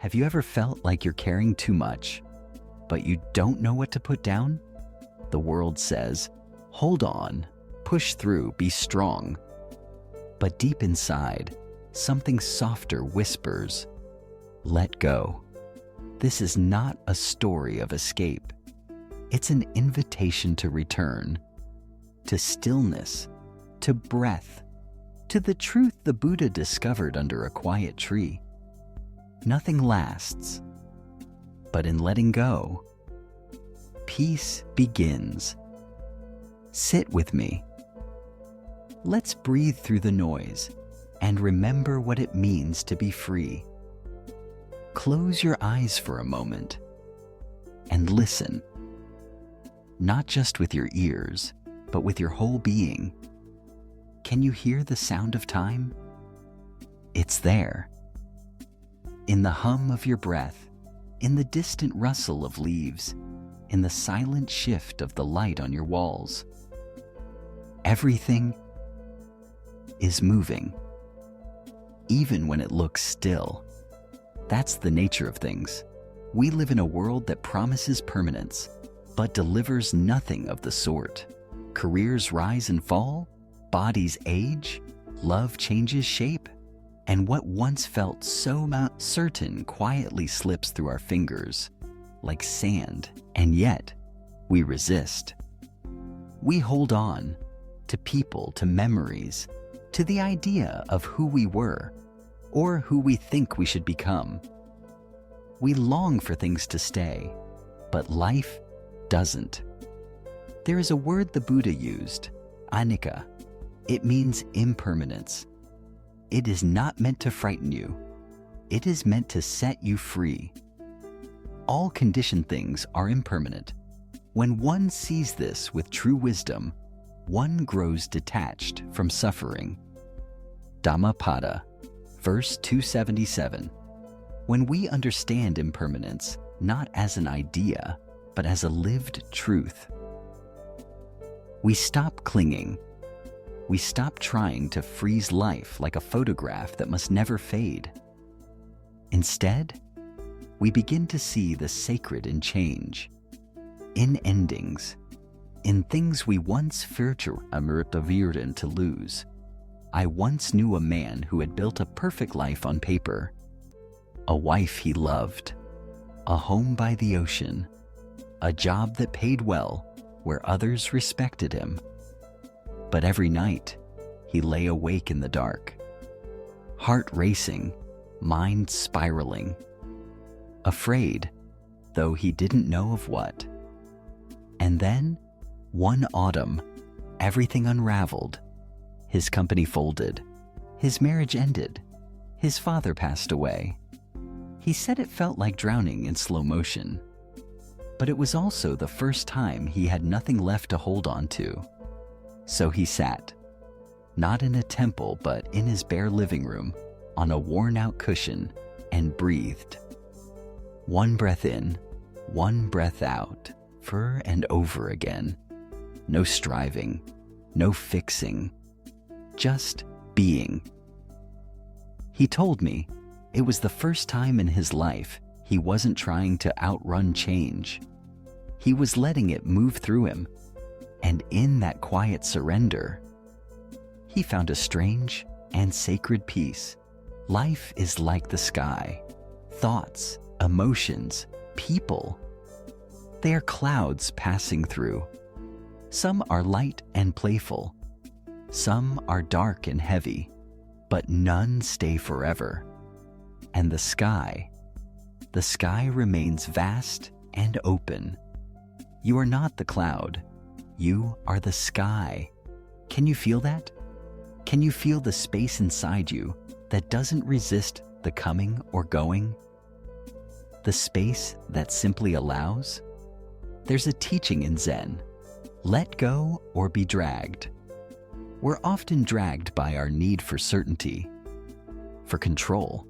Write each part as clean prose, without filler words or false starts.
Have you ever felt like you're carrying too much, but you don't know what to put down? The world says, hold on, push through, be strong. But deep inside, something softer whispers, let go. This is not a story of escape. It's an invitation to return, to stillness, to breath, to the truth the Buddha discovered under a quiet tree. Nothing lasts, but in letting go, peace begins. Sit with me. Let's breathe through the noise and remember what it means to be free. Close your eyes for a moment and listen, not just with your ears, but with your whole being. Can you hear the sound of time? It's there. In the hum of your breath, in the distant rustle of leaves, in the silent shift of the light on your walls. Everything is moving, even when it looks still. That's the nature of things. We live in a world that promises permanence, but delivers nothing of the sort. Careers rise and fall, bodies age, love changes shape, and what once felt so certain quietly slips through our fingers like sand, and yet we resist. We hold on to people, to memories, to the idea of who we were or who we think we should become. We long for things to stay, but life doesn't. There is a word the Buddha used, anicca. It means impermanence. It is not meant to frighten you. It is meant to set you free. All conditioned things are impermanent. When one sees this with true wisdom, one grows detached from suffering. Dhammapada, verse 277. When we understand impermanence, not as an idea, but as a lived truth, we stop clinging. We stop trying to freeze life like a photograph that must never fade. Instead, we begin to see the sacred in change, in endings, in things we once feared to lose. I once knew a man who had built a perfect life on paper, a wife he loved, a home by the ocean, a job that paid well where others respected him. But every night, he lay awake in the dark, heart racing, mind spiraling, afraid, though he didn't know of what. And then, one autumn, everything unraveled. His company folded, his marriage ended, his father passed away. He said it felt like drowning in slow motion, but it was also the first time he had nothing left to hold on to. So he sat, not in a temple but in his bare living room, on a worn-out cushion, and breathed. One breath in, one breath out, over and over again. No striving, no fixing, just being. He told me it was the first time in his life he wasn't trying to outrun change. He was letting it move through him, and in that quiet surrender, he found a strange and sacred peace. Life is like the sky. Thoughts, emotions, people. They are clouds passing through. Some are light and playful. Some are dark and heavy, but none stay forever. And the sky remains vast and open. You are not the cloud. You are the sky. Can you feel that? Can you feel the space inside you that doesn't resist the coming or going? The space that simply allows? There's a teaching in Zen. Let go or be dragged. We're often dragged by our need for certainty, for control,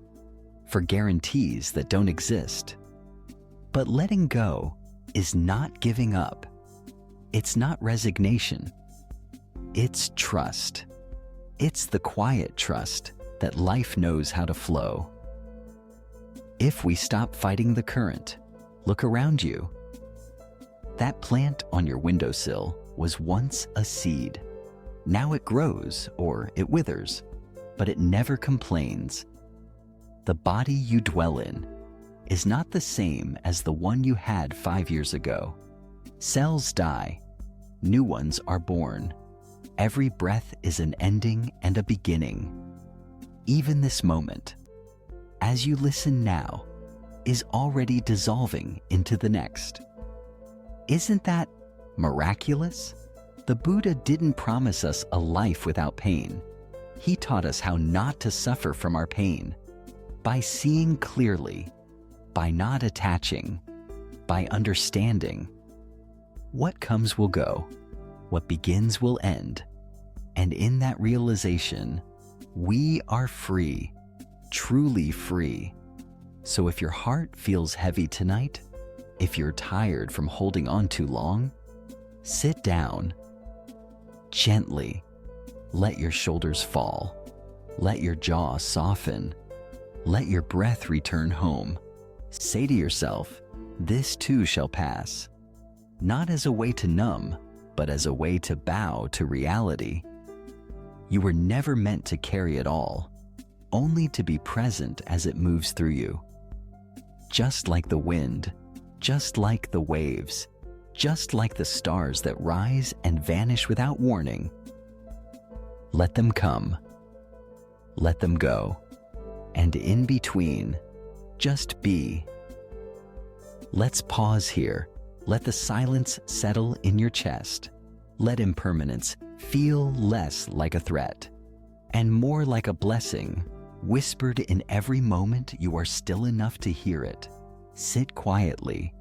for guarantees that don't exist. But letting go is not giving up. It's not resignation. It's trust. It's the quiet trust that life knows how to flow. If we stop fighting the current, look around you. That plant on your windowsill was once a seed. Now it grows or it withers, but it never complains. The body you dwell in is not the same as the one you had 5 years ago. Cells die, new ones are born. Every breath is an ending and a beginning. Even this moment, as you listen now, is already dissolving into the next. Isn't that miraculous? The Buddha didn't promise us a life without pain. He taught us how not to suffer from our pain. By seeing clearly, by not attaching, by understanding. What comes will go, what begins will end. And in that realization, we are free, truly free. So if your heart feels heavy tonight, if you're tired from holding on too long, sit down. Gently, let your shoulders fall. Let your jaw soften. Let your breath return home. Say to yourself, this too shall pass. Not as a way to numb, but as a way to bow to reality. You were never meant to carry it all, only to be present as it moves through you. Just like the wind, just like the waves, just like the stars that rise and vanish without warning. Let them come, let them go, and in between, just be. Let's pause here. Let the silence settle in your chest. Let impermanence feel less like a threat and more like a blessing, whispered in every moment you are still enough to hear it. Sit quietly.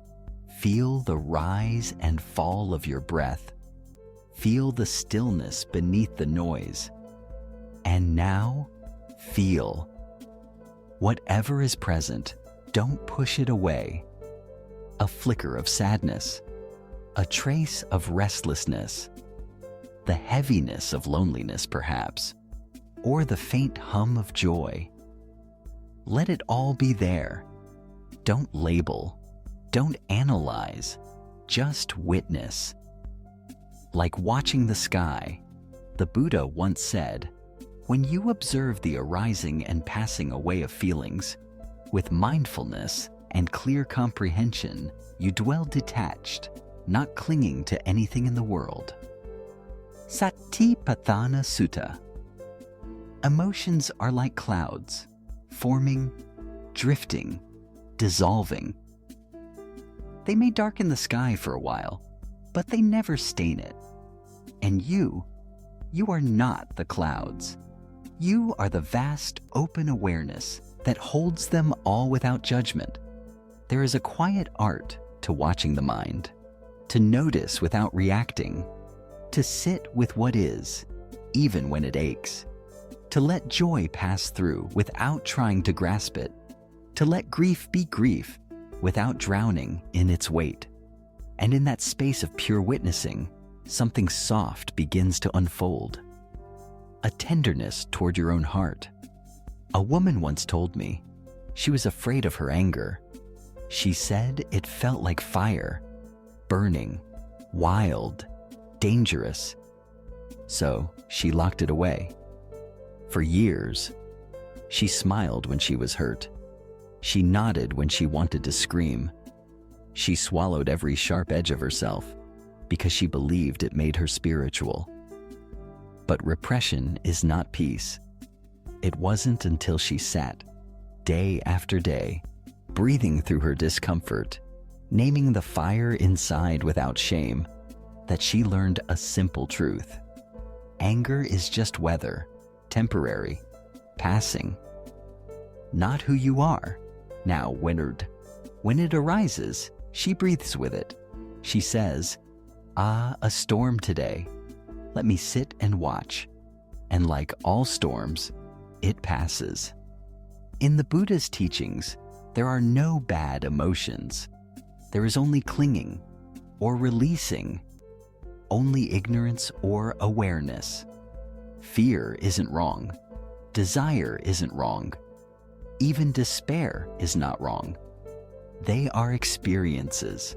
Feel the rise and fall of your breath. Feel the stillness beneath the noise. And now, feel. Whatever is present, don't push it away. A flicker of sadness, a trace of restlessness, the heaviness of loneliness perhaps, or the faint hum of joy. Let it all be there. Don't label, don't analyze, just witness. Like watching the sky, the Buddha once said, when you observe the arising and passing away of feelings, with mindfulness and clear comprehension, you dwell detached, not clinging to anything in the world. Satipatthana Sutta. Emotions are like clouds, forming, drifting, dissolving. They may darken the sky for a while, but they never stain it. And you are not the clouds. You are the vast, open awareness that holds them all without judgment. There is a quiet art to watching the mind, to notice without reacting, to sit with what is, even when it aches, to let joy pass through without trying to grasp it, to let grief be grief without drowning in its weight. And in that space of pure witnessing, something soft begins to unfold. A tenderness toward your own heart. A woman once told me she was afraid of her anger. She said it felt like fire, burning, wild, dangerous. So she locked it away. For years, she smiled when she was hurt. She nodded when she wanted to scream. She swallowed every sharp edge of herself because she believed it made her spiritual. But repression is not peace. It wasn't until she sat, day after day, breathing through her discomfort, naming the fire inside without shame, that she learned a simple truth. Anger is just weather, temporary, passing. Not who you are. Now, when it arises, she breathes with it. She says, "Ah, a storm today. Let me sit and watch." And like all storms, it passes. In the Buddha's teachings, there are no bad emotions. There is only clinging or releasing, only ignorance or awareness. Fear isn't wrong. Desire isn't wrong. Even despair is not wrong. They are experiences,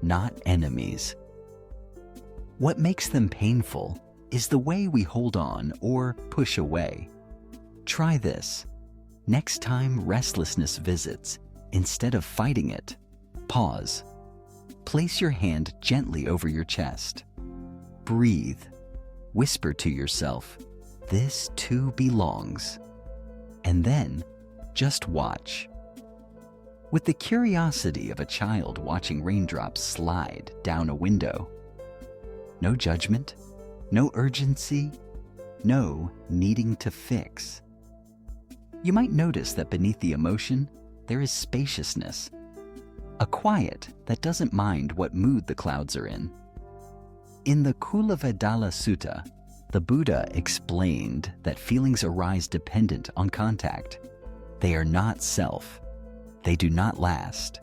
not enemies. What makes them painful is the way we hold on or push away. Try this. Next time restlessness visits, instead of fighting it, pause. Place your hand gently over your chest. Breathe. Whisper to yourself, "This too belongs." And then, just watch. With the curiosity of a child watching raindrops slide down a window. No judgment, no urgency, no needing to fix. You might notice that beneath the emotion, there is spaciousness, a quiet that doesn't mind what mood the clouds are in. In the Cultivate Sutta, the Buddha explained that feelings arise dependent on contact. They are not self. They do not last.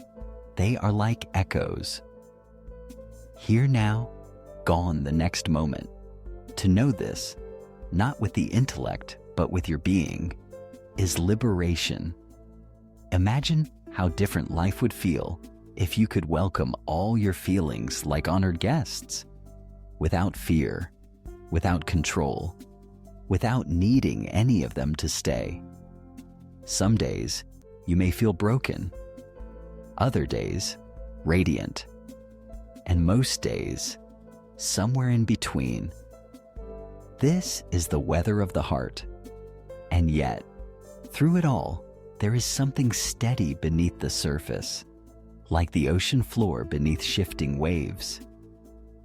They are like echoes. Here now, gone the next moment. To know this, not with the intellect, but with your being, is liberation. Imagine how different life would feel if you could welcome all your feelings like honored guests, without fear, without control, without needing any of them to stay. Some days, you may feel broken. Other days, radiant. And most days, somewhere in between. This is the weather of the heart. And yet, through it all, there is something steady beneath the surface, like the ocean floor beneath shifting waves.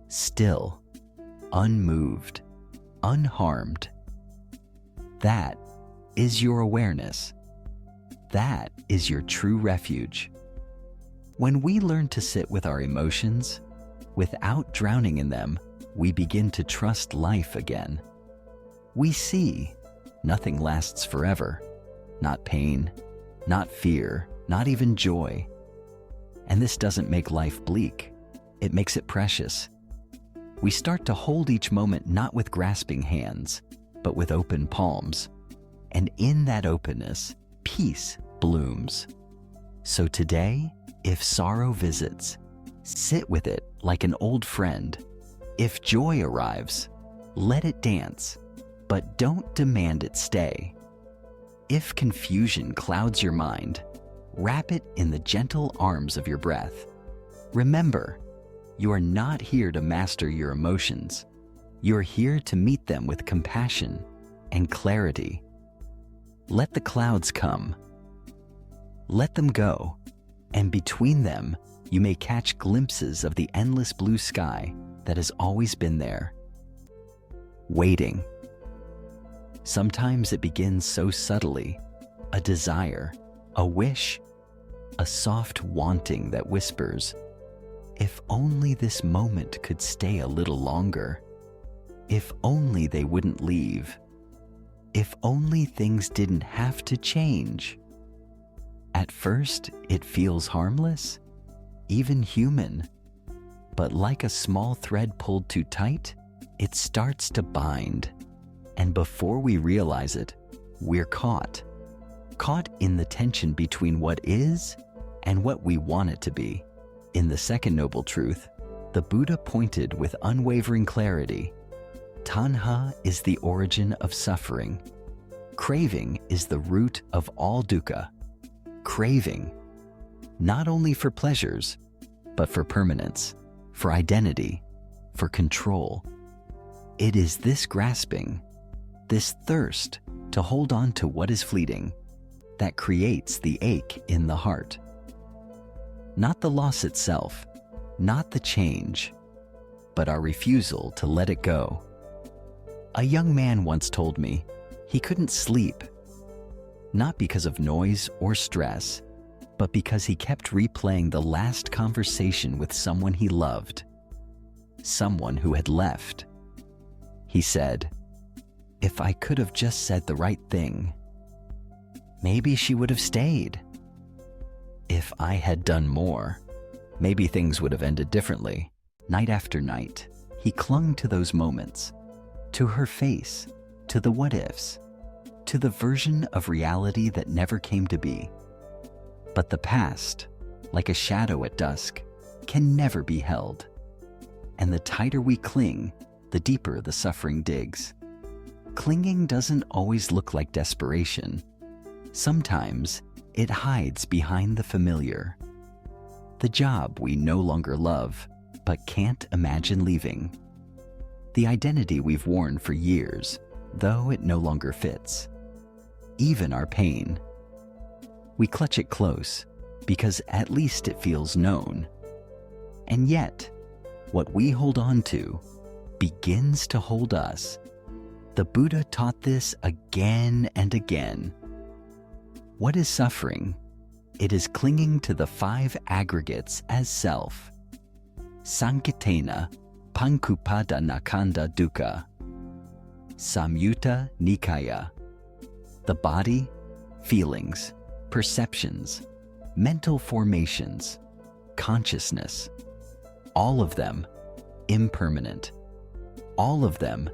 Still, unmoved, unharmed. That is your awareness. That is your true refuge. When we learn to sit with our emotions, without drowning in them, we begin to trust life again. We see nothing lasts forever. Not pain, not fear, not even joy. And this doesn't make life bleak. It makes it precious. We start to hold each moment not with grasping hands, but with open palms. And in that openness, peace blooms. So today, if sorrow visits, sit with it like an old friend. If joy arrives, let it dance, but don't demand it stay. If confusion clouds your mind, wrap it in the gentle arms of your breath. Remember, you are not here to master your emotions. You're here to meet them with compassion and clarity. Let the clouds come. Let them go, and between them, you may catch glimpses of the endless blue sky that has always been there. Waiting. Sometimes it begins so subtly, a desire, a wish, a soft wanting that whispers, if only this moment could stay a little longer. If only they wouldn't leave. If only things didn't have to change. At first, it feels harmless, even human. But like a small thread pulled too tight, it starts to bind. And before we realize it, we're caught. Caught in the tension between what is and what we want it to be. In the second noble truth, the Buddha pointed with unwavering clarity. Tanha is the origin of suffering. Craving is the root of all dukkha. Craving, not only for pleasures, but for permanence, for identity, for control. It is this grasping, this thirst to hold on to what is fleeting, that creates the ache in the heart. Not the loss itself, not the change, but our refusal to let it go. A young man once told me he couldn't sleep, not because of noise or stress, but because he kept replaying the last conversation with someone he loved, someone who had left. He said, "If I could have just said the right thing, maybe she would have stayed. If I had done more, maybe things would have ended differently." Night after night, he clung to those moments, to her face, to the what-ifs. to the version of reality that never came to be. But the past, like a shadow at dusk, can never be held. And the tighter we cling, the deeper the suffering digs. Clinging doesn't always look like desperation. Sometimes it hides behind the familiar. The job we no longer love, but can't imagine leaving. The identity we've worn for years, though it no longer fits. Even our pain. We clutch it close because at least it feels known. And yet, what we hold on to begins to hold us. The Buddha taught this again and again. What is suffering? It is clinging to the 5 aggregates as self. Sankitena pankupada nakanda dukkha. Samyutta Nikaya. The body, feelings, perceptions, mental formations, consciousness. All of them impermanent. All of them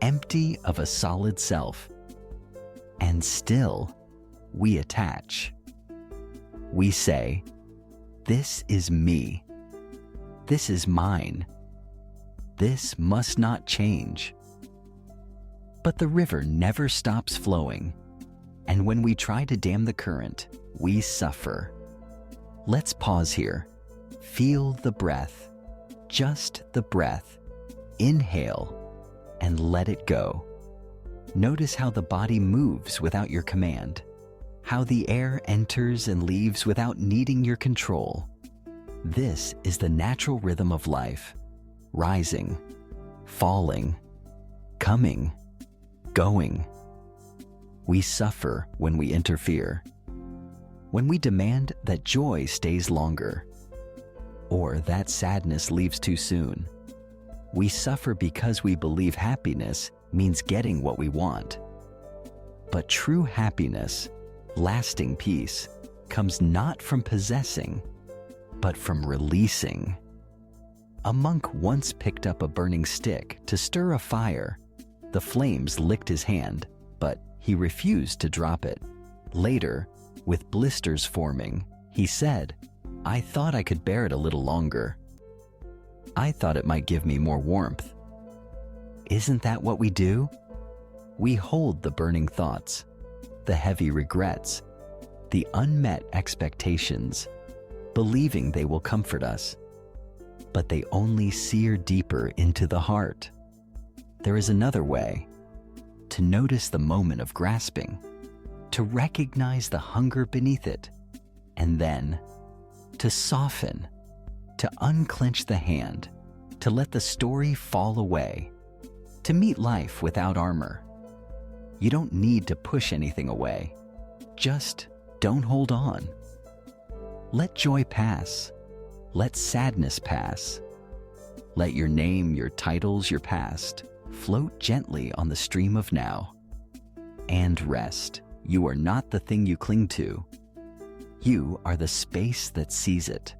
empty of a solid self. And still, we attach. We say, this is me. This is mine. This must not change. But the river never stops flowing, and when we try to dam the current, we suffer. Let's pause here. Feel the breath, just the breath. Inhale and let it go. Notice how the body moves without your command, how the air enters and leaves without needing your control. This is the natural rhythm of life, rising, falling, coming, going. We suffer when we interfere, when we demand that joy stays longer, or that sadness leaves too soon. We suffer because we believe happiness means getting what we want. But true happiness, lasting peace, comes not from possessing, but from releasing. A monk once picked up a burning stick to stir a fire. The flames licked his hand, but he refused to drop it. Later, with blisters forming, he said, "I thought I could bear it a little longer. I thought it might give me more warmth." Isn't that what we do? We hold the burning thoughts, the heavy regrets, the unmet expectations, believing they will comfort us. But they only sear deeper into the heart. There is another way: to notice the moment of grasping, to recognize the hunger beneath it, and then to soften, to unclench the hand, to let the story fall away, to meet life without armor. You don't need to push anything away. Just don't hold on. Let joy pass. Let sadness pass. Let your name, your titles, your past float gently on the stream of now. And rest. You are not the thing you cling to. You are the space that sees it.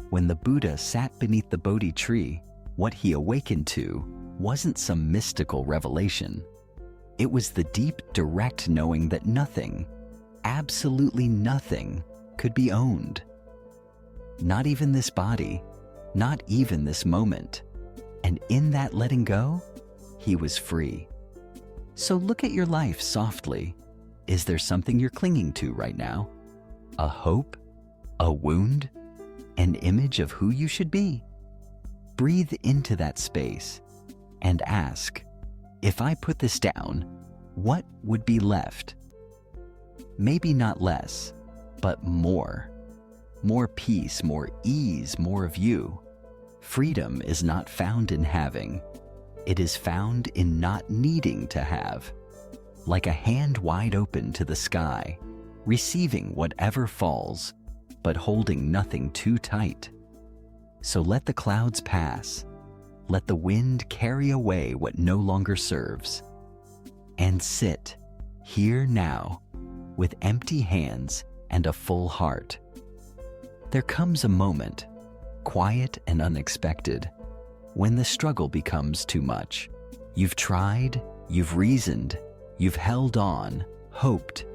When the Buddha sat beneath the Bodhi tree, what he awakened to wasn't some mystical revelation. It was the deep, direct knowing that nothing, absolutely nothing, could be owned. Not even this body, not even this moment. And in that letting go, he was free. So look at your life softly. Is there something you're clinging to right now? A hope? A wound? An image of who you should be? Breathe into that space and ask, if I put this down, what would be left? Maybe not less, but more. More peace, more ease, more of you. Freedom is not found in having. It is found in not needing to have. Like a hand wide open to the sky, receiving whatever falls, but holding nothing too tight. So let the clouds pass. Let the wind carry away what no longer serves. And sit, here now, with empty hands and a full heart. There comes a moment, quiet and unexpected, when the struggle becomes too much. You've tried, you've reasoned, You've held on, hoped,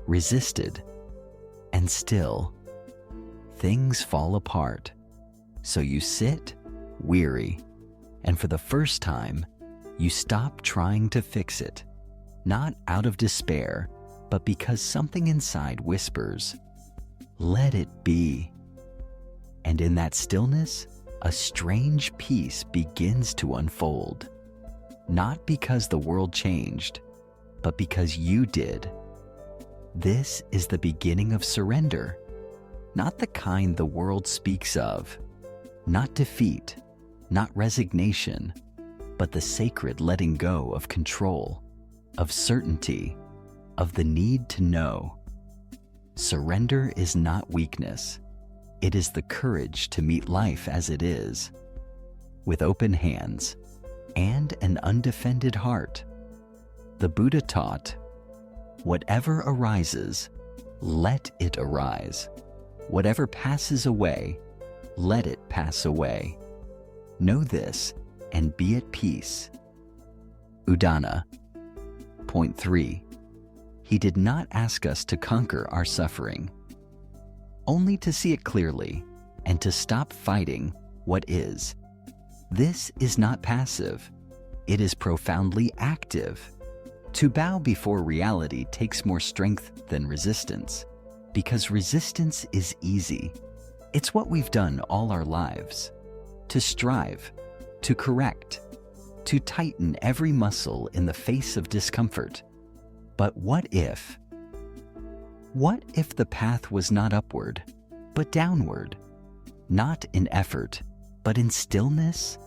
resisted, and still, things fall apart. So you sit, weary, and for the first time, you stop trying to fix it, not out of despair, but because something inside whispers, "Let it be." And in that stillness, a strange peace begins to unfold. Not because the world changed, but because you did. This is the beginning of surrender, not the kind the world speaks of, not defeat, not resignation, but the sacred letting go of control, of certainty, of the need to know. Surrender is not weakness. It is the courage to meet life as it is, with open hands and an undefended heart. The Buddha taught, "Whatever arises, let it arise. Whatever passes away, let it pass away. Know this and be at peace." Udana. Point 3. He did not ask us to conquer our suffering, only to see it clearly and to stop fighting what is. This is not passive. It is profoundly active. To bow before reality takes more strength than resistance, because resistance is easy. It's what we've done all our lives. To strive, to correct, to tighten every muscle in the face of discomfort. But what if? What if the path was not upward, but downward? Not in effort, but in stillness?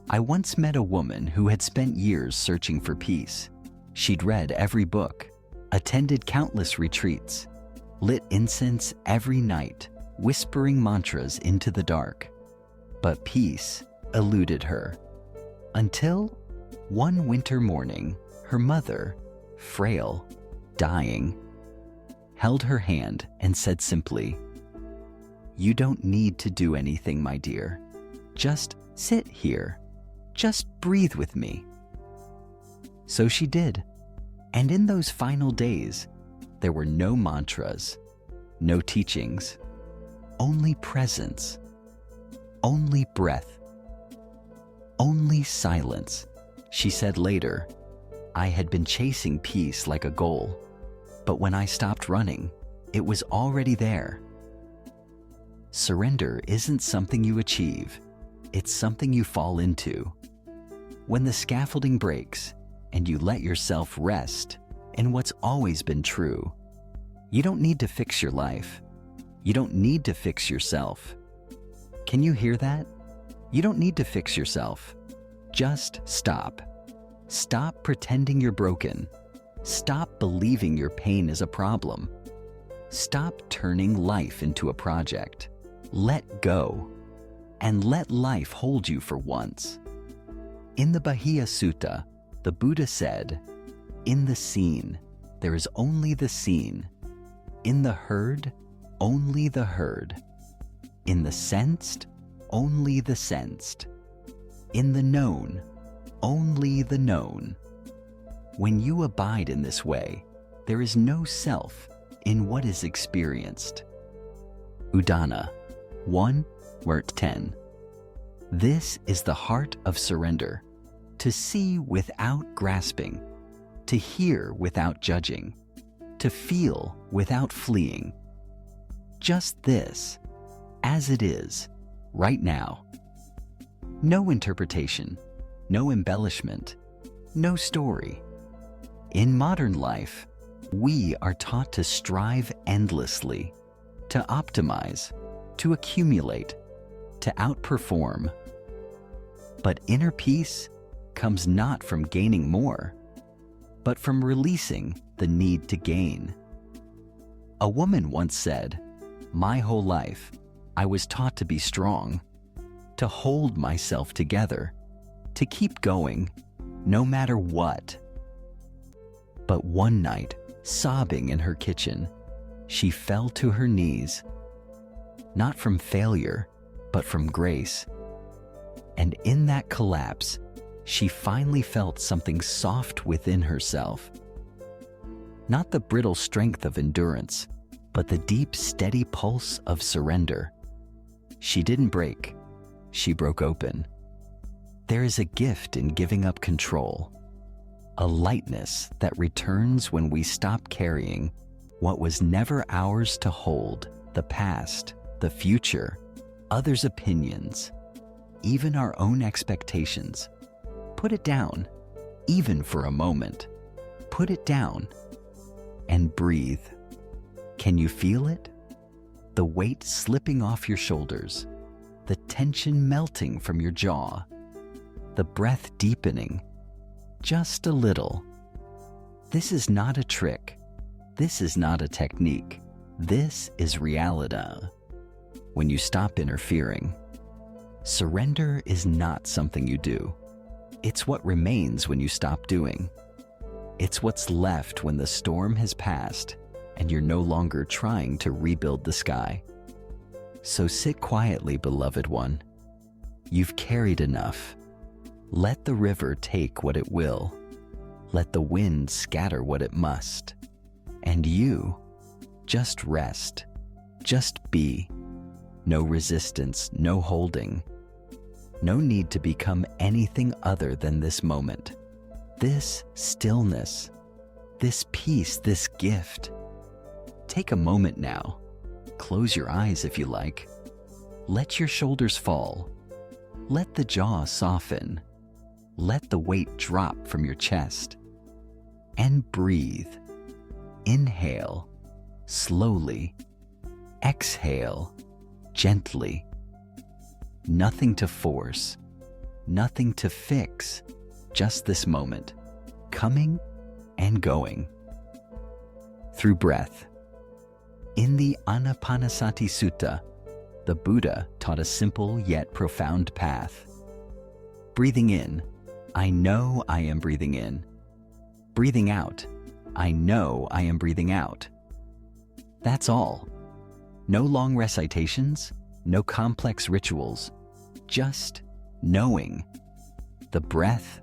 I once met a woman who had spent years searching for peace. She'd read every book, attended countless retreats, lit incense every night, whispering mantras into the dark. But peace eluded her. Until one winter morning, her mother, frail, dying, held her hand and said simply, "You don't need to do anything, my dear. Just sit here. Just breathe with me." So she did. And in those final days, there were no mantras, no teachings, only presence, only breath, only silence. She said later, "I had been chasing peace like a goal, but when I stopped running, it was already there." Surrender isn't something you achieve, it's something you fall into. When the scaffolding breaks and you let yourself rest in what's always been true, you don't need to fix your life. You don't need to fix yourself. Can you hear that? You don't need to fix yourself. Just stop. Stop pretending you're broken. Stop believing your pain is a problem. Stop turning life into a project. Let go, and let life hold you for once. In the Bahia Sutta, the Buddha said, "In the seen, there is only the seen. In the heard, only the heard. In the sensed, only the sensed. In the known, only the known." When you abide in this way, there is no self in what is experienced. Udana 1:10. This is the heart of surrender, to see without grasping, to hear without judging, to feel without fleeing. Just this, as it is, right now. No interpretation, no embellishment, no story. In modern life, we are taught to strive endlessly, to optimize, to accumulate, to outperform. But inner peace comes not from gaining more, but from releasing the need to gain. A woman once said, "My whole life, I was taught to be strong, to hold myself together, to keep going, no matter what." But one night, sobbing in her kitchen, she fell to her knees, not from failure, but from grace. And in that collapse, she finally felt something soft within herself, Not the brittle strength of endurance, but the deep, steady pulse of surrender. She didn't break, she broke open. There is a gift in giving up control, a lightness that returns when we stop carrying what was never ours to hold: the past, the future, others' opinions, even our own expectations. Put it down, even for a moment. Put it down and breathe. Can you feel it? The weight slipping off your shoulders, the tension melting from your jaw, the breath deepening just a little. This is not a trick. This is not a technique. This is reality. When you stop interfering, surrender is not something you do. It's what remains when you stop doing. It's what's left when the storm has passed and you're no longer trying to rebuild the sky. So sit quietly, beloved one. You've carried enough. Let the river take what it will. Let the wind scatter what it must. And you, just rest. Just be. No resistance, no holding. No need to become anything other than this moment. This stillness, this peace, this gift. Take a moment now. Close your eyes if you like. Let your shoulders fall. Let the jaw soften. Let the weight drop from your chest. And breathe. Inhale, slowly. Exhale, gently. Nothing to force, nothing to fix, just this moment, coming and going. Through breath. In the Anapanasati Sutta, the Buddha taught a simple yet profound path. Breathing in, I know I am breathing in. Breathing out, I know I am breathing out. That's all. No long recitations, no complex rituals, just knowing the breath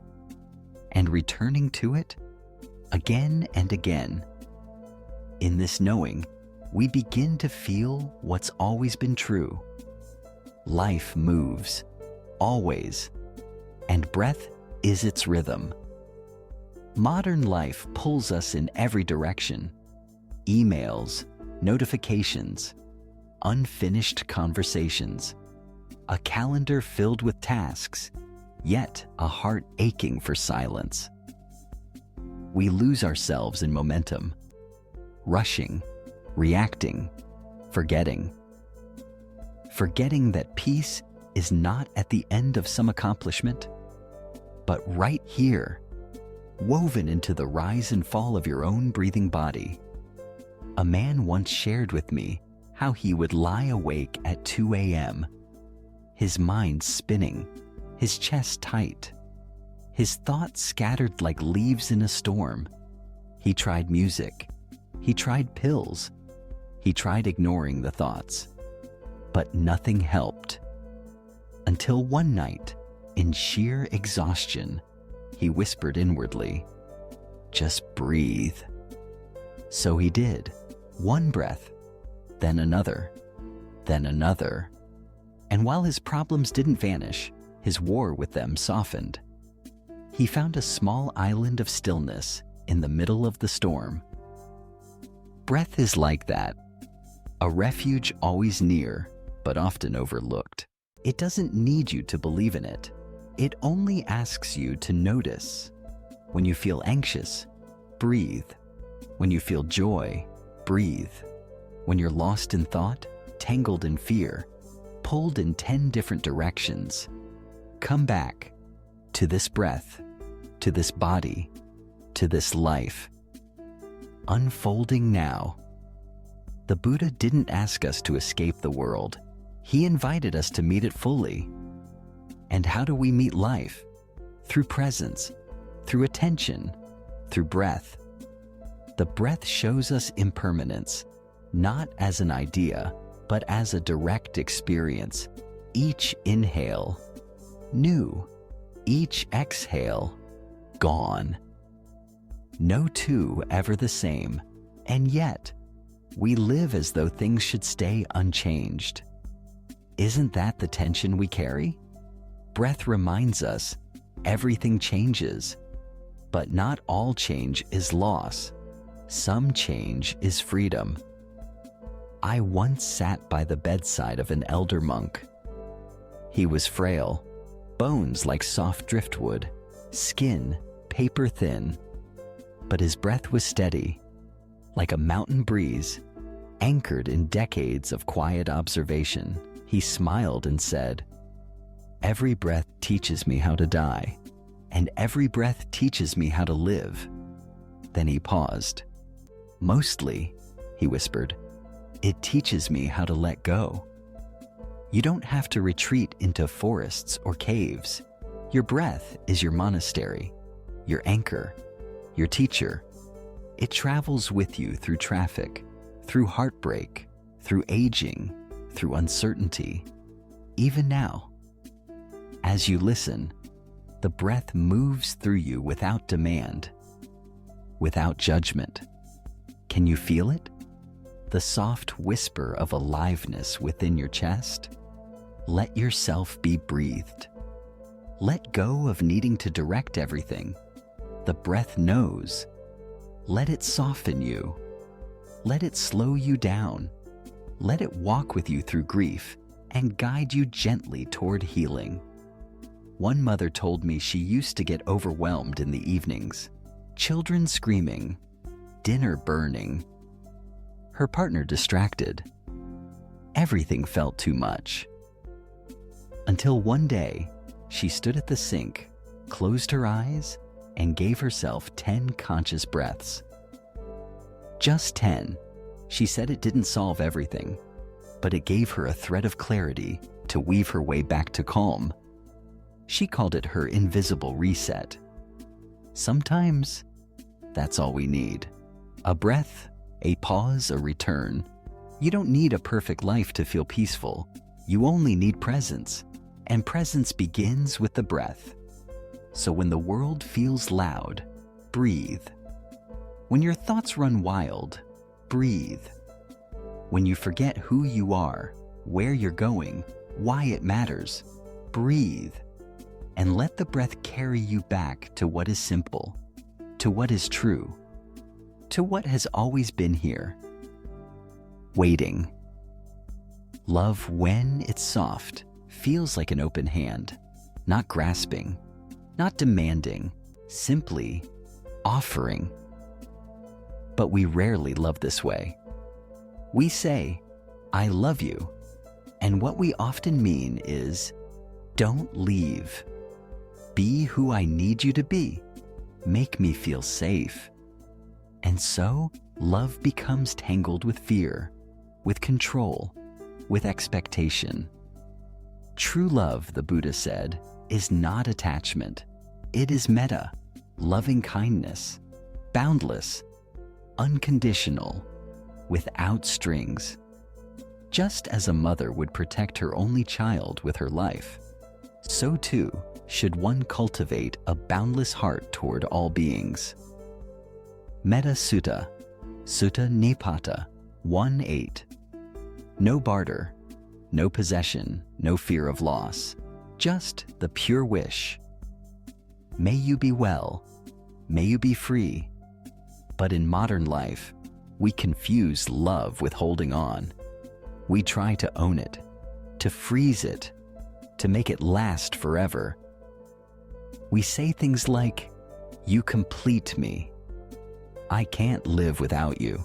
and returning to it again and again. In this knowing, we begin to feel what's always been true. Life moves, always, and breath is its rhythm. Modern life pulls us in every direction. Emails, notifications, unfinished conversations, a calendar filled with tasks, yet a heart aching for silence. We lose ourselves in momentum, rushing, reacting, forgetting. Forgetting that peace is not at the end of some accomplishment, but right here, woven into the rise and fall of your own breathing body. A man once shared with me how he would lie awake at 2 a.m., his mind spinning, his chest tight, his thoughts scattered like leaves in a storm. He tried music, he tried pills, he tried ignoring the thoughts, but nothing helped. Until one night, in sheer exhaustion, he whispered inwardly, "Just breathe." So he did, one breath, then another, then another. And while his problems didn't vanish, his war with them softened. He found a small island of stillness in the middle of the storm. Breath is like that, a refuge always near, but often overlooked. It doesn't need you to believe in it. It only asks you to notice. When you feel anxious, breathe. When you feel joy, breathe. When you're lost in thought, tangled in fear, pulled in 10 different directions, come back to this breath, to this body, to this life. Unfolding now. The Buddha didn't ask us to escape the world. He invited us to meet it fully. And how do we meet life? Through presence, through attention, through breath. The breath shows us impermanence, not as an idea, but as a direct experience. Each inhale, new. Each exhale, gone. No two ever the same, and yet we live as though things should stay unchanged. Isn't that the tension we carry? Breath reminds us everything changes, but not all change is loss. Some change is freedom. I once sat by the bedside of an elder monk. He was frail, bones like soft driftwood, skin paper thin, but his breath was steady, like a mountain breeze, anchored in decades of quiet observation. He smiled and said, "Every breath teaches me how to die, and every breath teaches me how to live." Then he paused. "Mostly," he whispered, "it teaches me how to let go." You don't have to retreat into forests or caves. Your breath is your monastery, your anchor, your teacher. It travels with you through traffic, through heartbreak, through aging, through uncertainty. Even now, as you listen, the breath moves through you without demand, without judgment. Can you feel it? The soft whisper of aliveness within your chest? Let yourself be breathed. Let go of needing to direct everything. The breath knows. Let it soften you. Let it slow you down. Let it walk with you through grief and guide you gently toward healing. One mother told me she used to get overwhelmed in the evenings. Children screaming, dinner burning, her partner distracted. Everything felt too much. Until one day, she stood at the sink, closed her eyes, and gave herself 10 conscious breaths. Just 10. She said it didn't solve everything, but it gave her a thread of clarity to weave her way back to calm. She called it her invisible reset. Sometimes, that's all we need. A breath, a pause, a return. You don't need a perfect life to feel peaceful. You only need presence, and presence begins with the breath. So when the world feels loud, breathe. When your thoughts run wild, breathe. When you forget who you are, where you're going, why it matters, breathe. And let the breath carry you back to what is simple, to what is true, to what has always been here. Waiting. Love, when it's soft, feels like an open hand, not grasping, not demanding, simply offering. But we rarely love this way. We say, "I love you," and what we often mean is, "Don't leave. Be who I need you to be. Make me feel safe." And so, love becomes tangled with fear, with control, with expectation. True love, the Buddha said, is not attachment. It is metta, loving kindness, boundless, unconditional, without strings. Just as a mother would protect her only child with her life, so too should one cultivate a boundless heart toward all beings. Metta Sutta, Sutta Nipata 1:8. No barter, no possession, no fear of loss, just the pure wish. May you be well, may you be free. But in modern life, we confuse love with holding on. We try to own it, to freeze it, to make it last forever. We say things like, "You complete me. I can't live without you.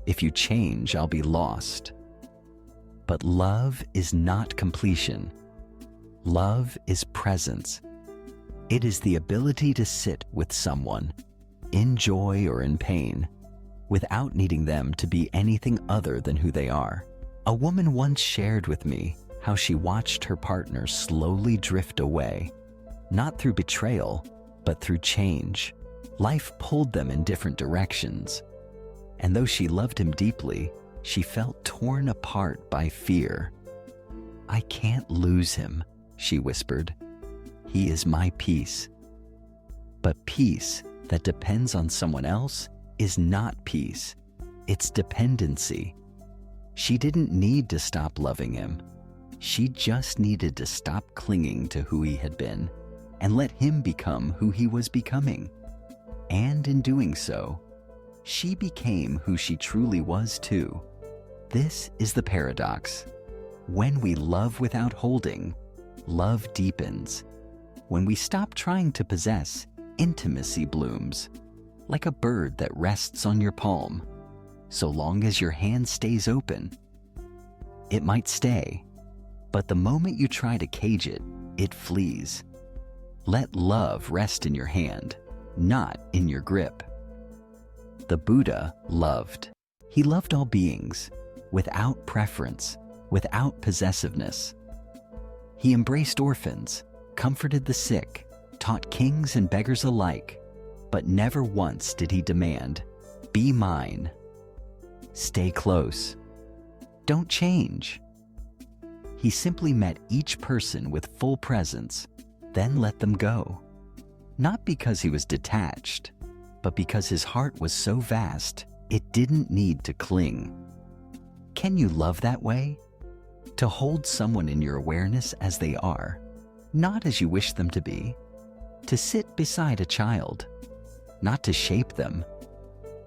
If you change, I'll be lost." But love is not completion. Love is presence. It is the ability to sit with someone, in joy or in pain, without needing them to be anything other than who they are. A woman once shared with me how she watched her partner slowly drift away, not through betrayal, but through change. Life pulled them in different directions, and though she loved him deeply, she felt torn apart by fear. "I can't lose him," she whispered. "He is my peace." But peace that depends on someone else is not peace. It's dependency. She didn't need to stop loving him. She just needed to stop clinging to who he had been and let him become who he was becoming. And in doing so, she became who she truly was too. This is the paradox. When we love without holding, love deepens. When we stop trying to possess, intimacy blooms. Like a bird that rests on your palm. So long as your hand stays open, it might stay. But the moment you try to cage it, it flees. Let love rest in your hand, not in your grip. The Buddha loved. He loved all beings, without preference, without possessiveness. He embraced orphans, comforted the sick, taught kings and beggars alike, but never once did he demand, "Be mine." Stay close. Don't change. He simply met each person with full presence, then let them go. Not because he was detached, but because his heart was so vast, it didn't need to cling. Can you love that way? To hold someone in your awareness as they are, not as you wish them to be. To sit beside a child, not to shape them,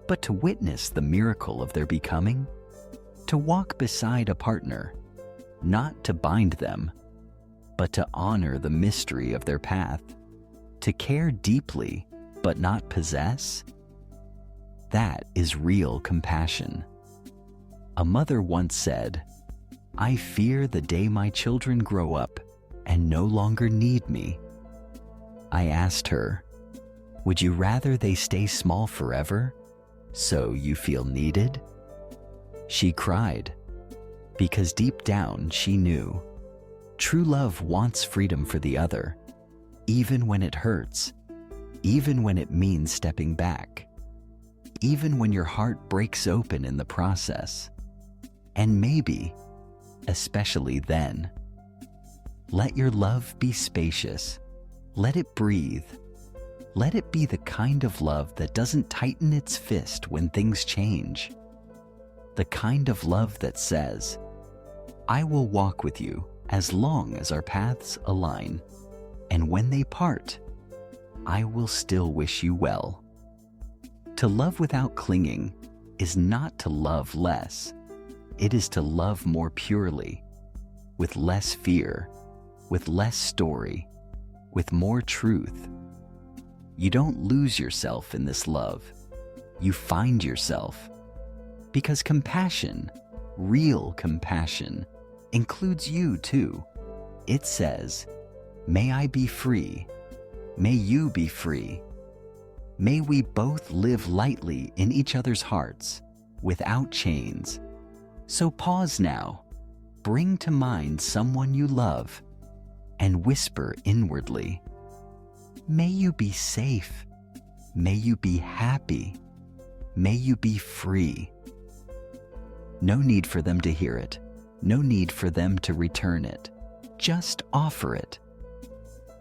but to witness the miracle of their becoming. To walk beside a partner, not to bind them, but to honor the mystery of their path. To care deeply, but not possess. That is real compassion. A mother once said, "I fear the day my children grow up and no longer need me." I asked her, "Would you rather they stay small forever, so you feel needed?" She cried, because deep down she knew. True love wants freedom for the other, even when it hurts, even when it means stepping back, even when your heart breaks open in the process. And maybe, especially then, let your love be spacious. Let it breathe. Let it be the kind of love that doesn't tighten its fist when things change. The kind of love that says, "I will walk with you as long as our paths align, and when they part, I will still wish you well." To love without clinging is not to love less. It is to love more purely, with less fear, with less story, with more truth. You don't lose yourself in this love. You find yourself. Because compassion, real compassion, includes you too. It says, "May I be free. May you be free. May we both live lightly in each other's hearts, without chains." So pause now, bring to mind someone you love, and whisper inwardly, "May you be safe. May you be happy. May you be free." No need for them to hear it. No need for them to return it. Just offer it.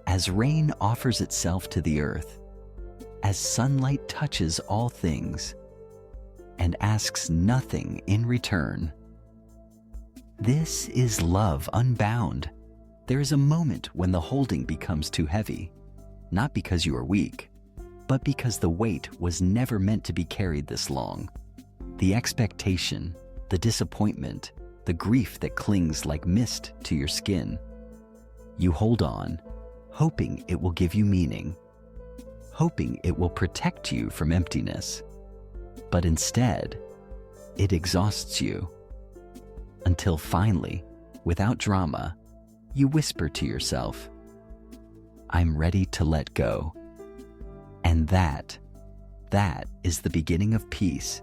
As rain offers itself to the earth, as sunlight touches all things, and asks nothing in return. This is love unbound. There is a moment when the holding becomes too heavy, not because you are weak, but because the weight was never meant to be carried this long. The expectation, the disappointment, the grief that clings like mist to your skin. You hold on, hoping it will give you meaning, hoping it will protect you from emptiness. But instead, it exhausts you. Until finally, without drama, you whisper to yourself, "I'm ready to let go." And that is the beginning of peace.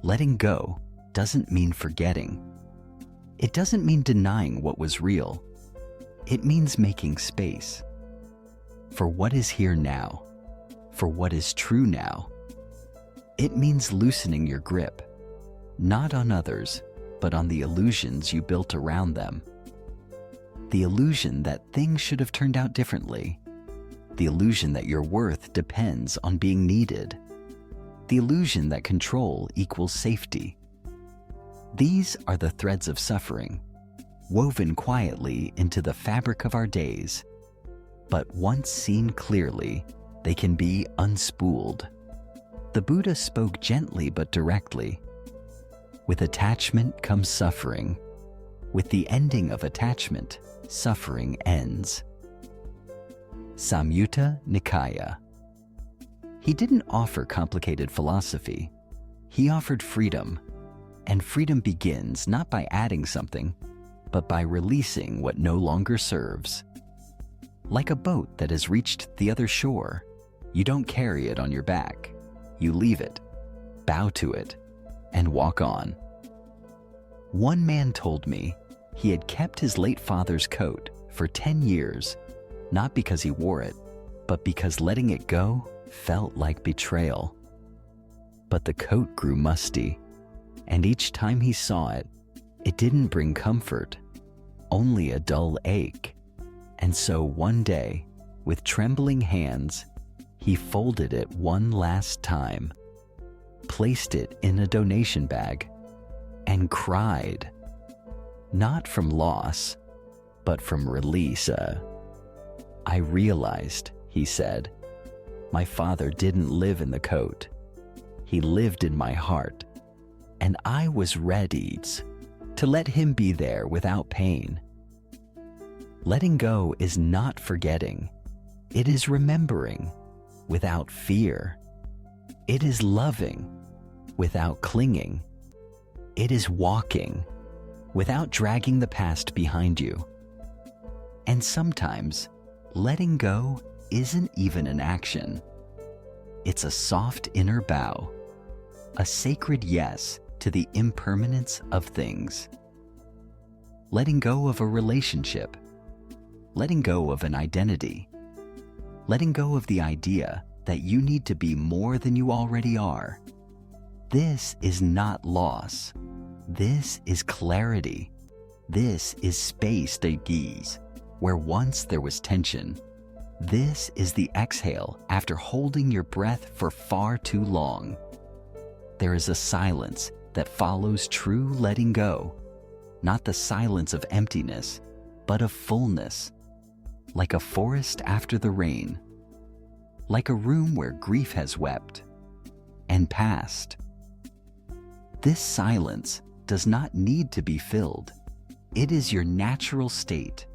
Letting go doesn't mean forgetting. It doesn't mean denying what was real. It means making space for what is here now, for what is true now. It means loosening your grip, not on others, but on the illusions you built around them. The illusion that things should have turned out differently. the illusion that your worth depends on being needed, the illusion that control equals safety. These are the threads of suffering, woven quietly into the fabric of our days, but once seen clearly, they can be unspooled. The Buddha spoke gently but directly. With attachment comes suffering. With the ending of attachment, suffering ends. Samyutta Nikaya. He didn't offer complicated philosophy. He offered freedom, and freedom begins not by adding something, but by releasing what no longer serves. Like a boat that has reached the other shore, you don't carry it on your back. You leave it, bow to it, and walk on. One man told me he had kept his late father's coat for 10 years, not because he wore it, but because letting it go felt like betrayal. But the coat grew musty, and each time he saw it, it didn't bring comfort, only a dull ache. And so one day, with trembling hands, he folded it one last time, placed it in a donation bag, and cried. Not from loss, but from release. I realized, he said, my father didn't live in the coat. He lived in my heart, and I was ready to let him be there without pain. Letting go is not forgetting. It is remembering without fear. It is loving without clinging. It is walking without dragging the past behind you. And sometimes, letting go isn't even an action. It's a soft inner bow, a sacred yes to the impermanence of things. Letting go of a relationship, letting go of an identity, letting go of the idea that you need to be more than you already are. This is not loss. This is clarity. This is space de guise, where once there was tension. This is the exhale after holding your breath for far too long. There is a silence that follows true letting go, not the silence of emptiness, but of fullness, like a forest after the rain, like a room where grief has wept and passed. This silence does not need to be filled. It is your natural state.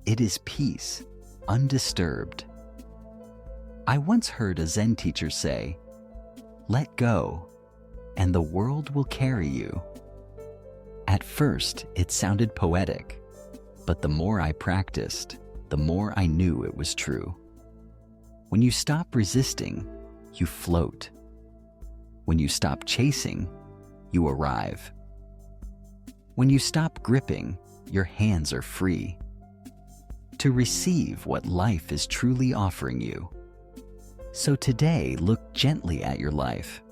It is peace, undisturbed. I once heard a Zen teacher say, "Let go, and the world will carry you." At first, it sounded poetic, but the more I practiced, the more I knew it was true. When you stop resisting, you float. When you stop chasing, you arrive. When you stop gripping, your hands are free to receive what life is truly offering you. So today, look gently at your life.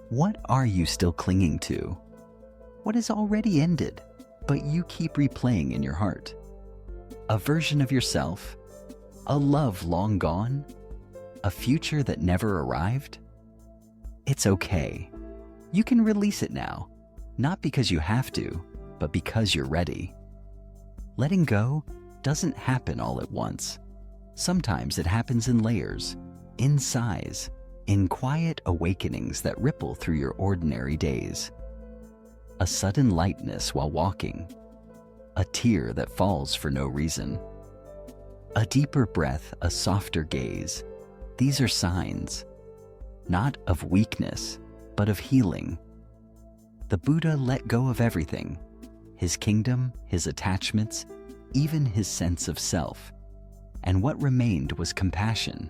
What are you still clinging to? What is already ended, but you keep replaying in your heart? A version of yourself? A love long gone? A future that never arrived? It's okay. You can release it now, not because you have to, but because you're ready. Letting go doesn't happen all at once. Sometimes it happens in layers, in sighs, in quiet awakenings that ripple through your ordinary days. A sudden lightness while walking, a tear that falls for no reason, a deeper breath, a softer gaze. These are signs, not of weakness, but of healing. The Buddha let go of everything, his kingdom, his attachments, even his sense of self, and what remained was compassion.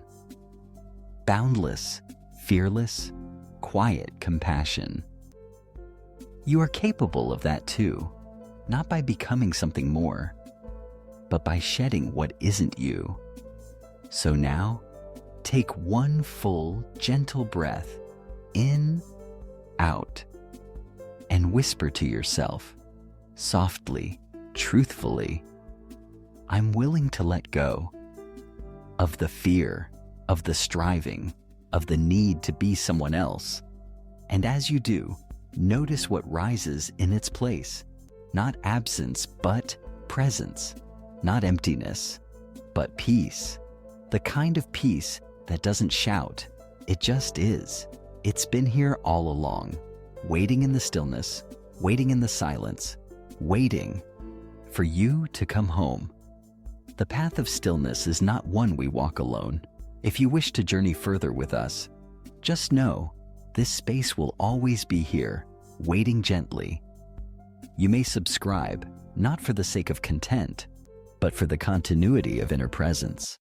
Boundless, fearless, quiet compassion. You are capable of that too, not by becoming something more, but by shedding what isn't you. So now, take one full, gentle breath, in, out, and whisper to yourself, softly, truthfully, I'm willing to let go of the fear, of the striving, of the need to be someone else. And as you do, notice what rises in its place. Not absence, but presence. Not emptiness, but peace. The kind of peace that doesn't shout, it just is. It's been here all along, waiting in the stillness, waiting in the silence, waiting for you to come home. The path of stillness is not one we walk alone. If you wish to journey further with us, just know this space will always be here, waiting gently. You may subscribe, not for the sake of content, but for the continuity of inner presence.